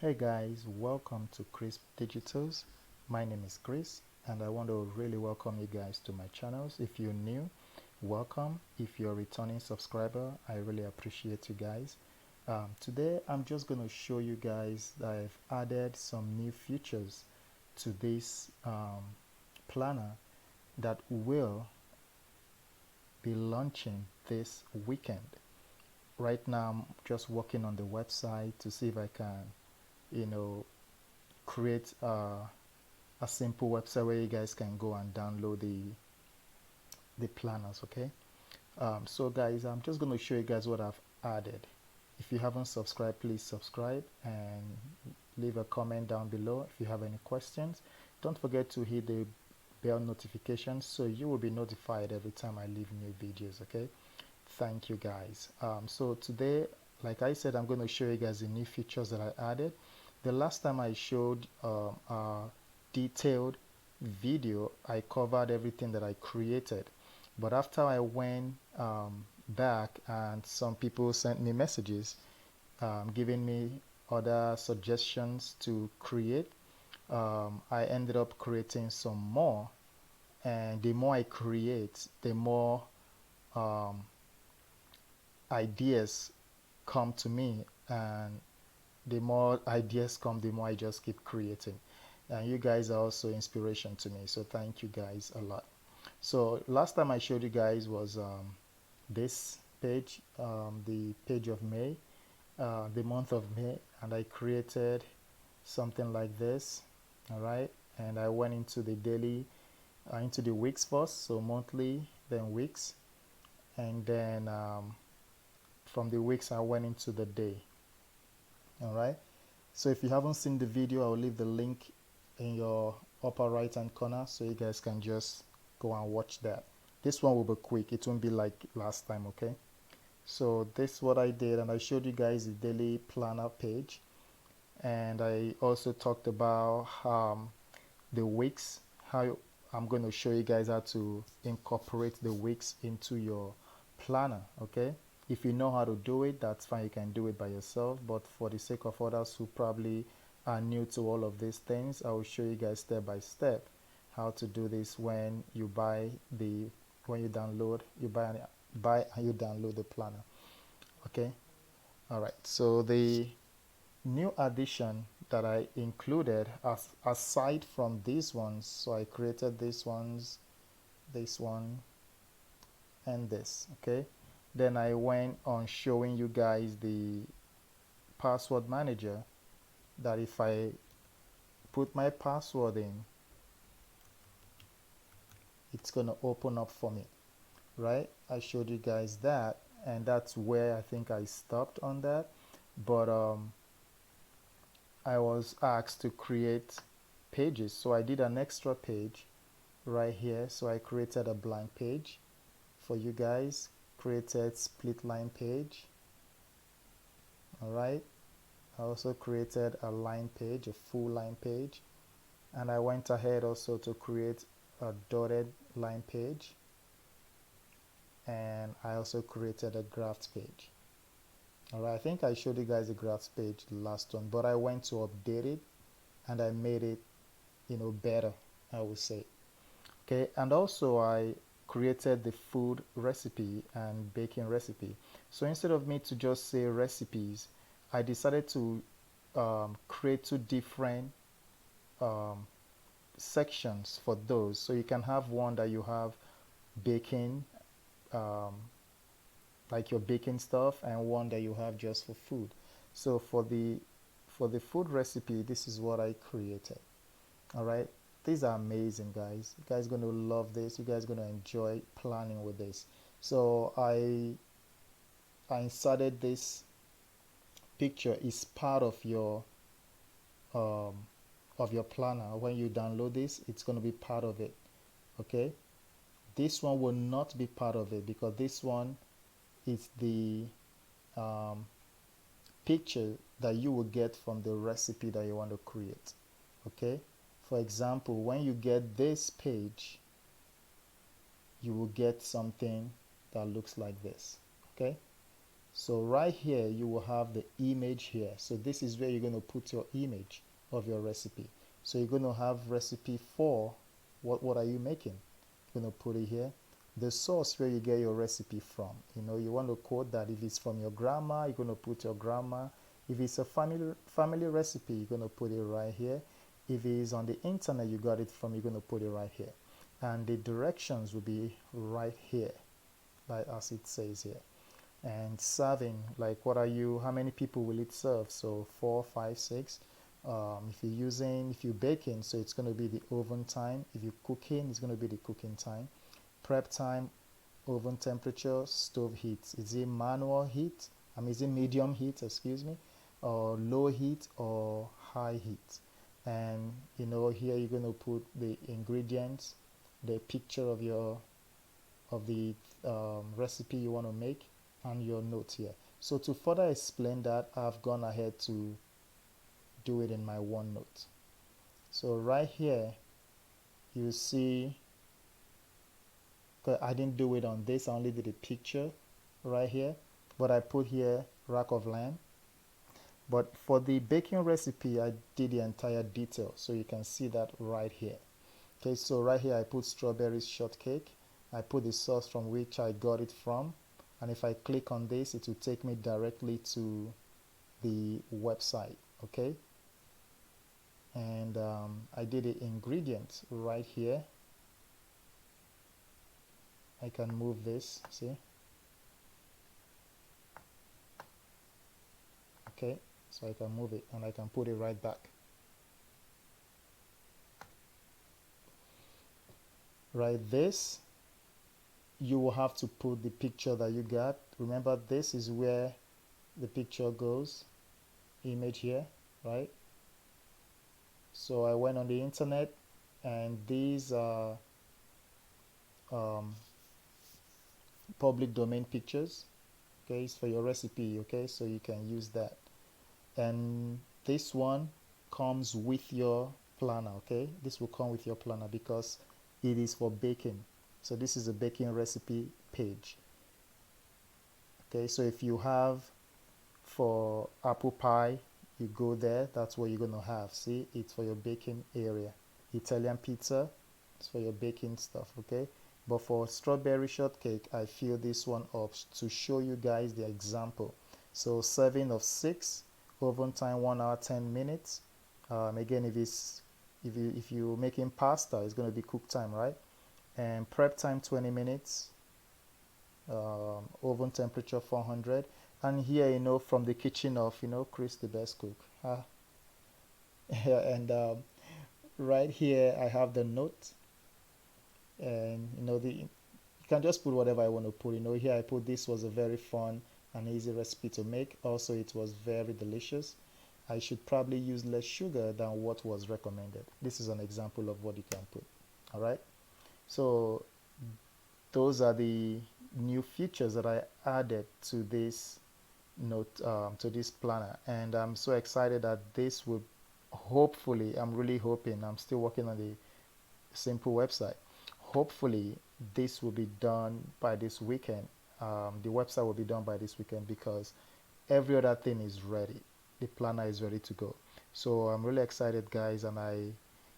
Hey guys, welcome to Crisp Digitals. My name is Chris and I want to really welcome you guys to my channels. If you're new, welcome. If you're a returning subscriber, I really appreciate you guys. Today I'm just going to show you guys that I've added some new features to this planner that will be launching this weekend. Right now I'm just working on the website to see if I can, create a simple website where you guys can go and download the planners. Okay, so guys, I'm just going to show you guys what I've added. If you haven't subscribed, please subscribe and leave a comment down below. If you have any questions, don't forget to hit the bell notification so you will be notified every time I leave new videos. Okay, thank you guys. So today, like I said, I'm going to show you guys the new features that I added. The last time I showed a detailed video, I covered everything that I created, but after I went back and some people sent me messages giving me other suggestions to create, I ended up creating some more, and the more I create, the more um, ideas come to me, and the more ideas come, the more I just keep creating. And you guys are also inspiration to me, so thank you guys a lot. So last time I showed you guys was this page, the page of May, the month of May, and I created something like this. All right, and I went into the daily, into the weeks first, so monthly, then weeks, and then from the weeks I went into the day. All right, so if you haven't seen the video, I'll leave the link in your upper right hand corner so you guys can just go and watch that. This one will be quick, it won't be like last time. Okay, so this is what I did, and I showed you guys the daily planner page, and I also talked about the weeks, how I'm going to show you guys how to incorporate the weeks into your planner. Okay, if you know how to do it, that's fine, you can do it by yourself, but for the sake of others who probably are new to all of these things, I will show you guys step by step how to do this when you buy the when you download you buy and you download the planner. Okay, all right, so the new addition that I included, aside from these ones, so I created these ones, this one, and this. Okay, then I went on showing you guys the password manager, that if I put my password in, it's gonna open up for me, right? I showed you guys that, and that's where I think I stopped on that. But I was asked to create pages, so I did an extra page right here. So I created a blank page for you guys, created split line page. All right, I also created a line page, a full line page, and I went ahead also to create a dotted line page, and I also created a graphs page. All right, I think I showed you guys the graphs page the last one, but I went to update it and I made it, better, I would say. Okay, and also I created the food recipe and baking recipe. So instead of me to just say recipes, I decided to create two different um, sections for those. So you can have one that you have baking, um, like your baking stuff, and one that you have just for food. So for the food recipe, this is what I created. All right, these are amazing, guys. You guys gonna love this. You guys gonna enjoy planning with this. So I inserted this picture is part um, of your planner. When you download this, it's gonna be part of it. Okay, this one will not be part of it because this one is the um, picture that you will get from the recipe that you want to create. Okay, for example, when you get this page, you will get something that looks like this. Okay, So right here, you will have the image here. So this is where you're going to put your image of your recipe. So you're going to have recipe 4. What are you making? You're going to put it here. The source where you get your recipe from. You want to quote that. If it's from your grandma, you're going to put your grandma. If it's a family recipe, you're going to put it right here. If it is on the internet you got it from, you're going to put it right here. And the directions will be right here, like as it says here. And serving, like how many people will it serve? So 4, 5, 6. If you're baking, so it's going to be the oven time. If you're cooking, it's going to be the cooking time. Prep time, oven temperature, stove heat. Is it manual heat? Is it medium heat, excuse me, or low heat or high heat? And here you're going to put the ingredients, the picture of the recipe you want to make, and your note here. So to further explain that, I've gone ahead to do it in my OneNote. So right here, you see, I didn't do it on this, I only did a picture right here, but I put here rack of lamb. But for the baking recipe, I did the entire detail, so you can see that right here. Okay, so right here I put strawberry shortcake. I put the source from which I got it from, and if I click on this, it will take me directly to the website. Okay, and I did the ingredients right here. I can move this, see? Okay, so I can move it and I can put it right back. Right, this, you will have to put the picture that you got. Remember, this is where the picture goes, image here, right? So I went on the internet, and these are public domain pictures. Okay, it's for your recipe. Okay, so you can use that. And this one comes with your planner. Okay, this will come with your planner because it is for baking. So this is a baking recipe page. Okay, so if you have for apple pie, you go there, that's what you're going to have. See, it's for your baking area. Italian pizza, it's for your baking stuff. Okay, but for strawberry shortcake, I fill this one up to show you guys the example. So serving of 6, oven time 1 hour 10 minutes. Again, if you're making pasta, it's going to be cook time, right? And prep time 20 minutes. Oven temperature 400. And here, from the kitchen of Chris the best cook. And right here I have the note, and you can just put whatever I want to put. Here I put, this was a very fun and easy recipe to make. Also, it was very delicious. I should probably use less sugar than what was recommended. This is an example of what you can put. All right, so those are the new features that I added to this note, to this planner, and I'm so excited that this will hopefully, I'm really hoping, I'm still working on the simple website. Hopefully this will be done by this weekend. The website will be done by this weekend because every other thing is ready. The planner is ready to go. So I'm really excited, guys, and I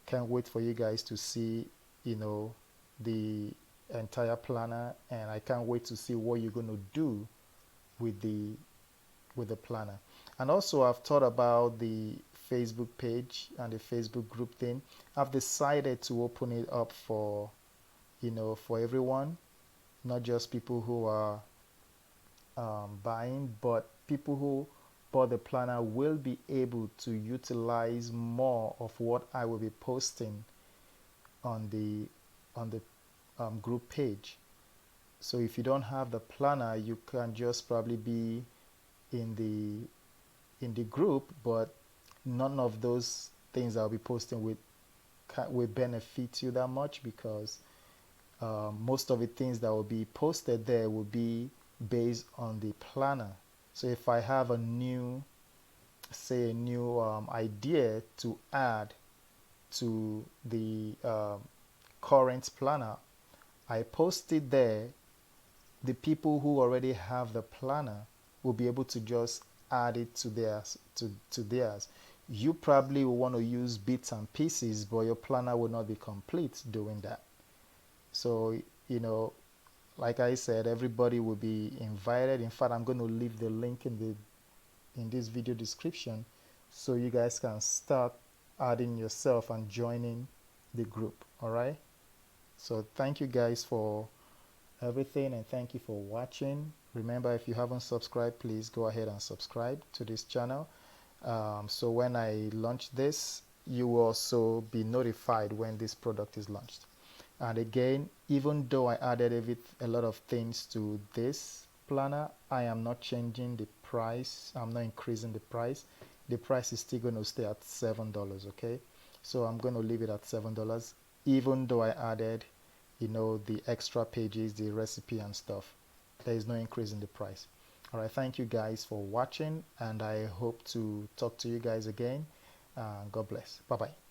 can't wait for you guys to see the entire planner, and I can't wait to see what you're going to do with the planner. And also, I've thought about the Facebook page and the Facebook group thing. I've decided to open it up for for everyone, not just people who are buying, but people who bought the planner will be able to utilize more of what I will be posting on the group page. So if you don't have the planner, you can just probably be in the group, but none of those things I'll be posting will benefit you that much, because most of the things that will be posted there will be based on the planner. So if I have a new idea to add to the current planner, I post it there. The people who already have the planner will be able to just add it to theirs. You probably will want to use bits and pieces, but your planner will not be complete doing that. So, you know, like I said, everybody will be invited. In fact, I'm going to leave the link in this video description so you guys can start adding yourself and joining the group. All right. So thank you guys for everything, and thank you for watching. Remember, if you haven't subscribed, please go ahead and subscribe to this channel. So when I launch this, you will also be notified when this product is launched. And again, even though I added a lot of things to this planner, I am not changing the price. I'm not increasing the price. The price is still going to stay at $7. Okay, so I'm going to leave it at $7, even though I added, you know, the extra pages, the recipe and stuff. There is no increase in the price. All right, thank you guys for watching, and I hope to talk to you guys again. God bless. Bye bye.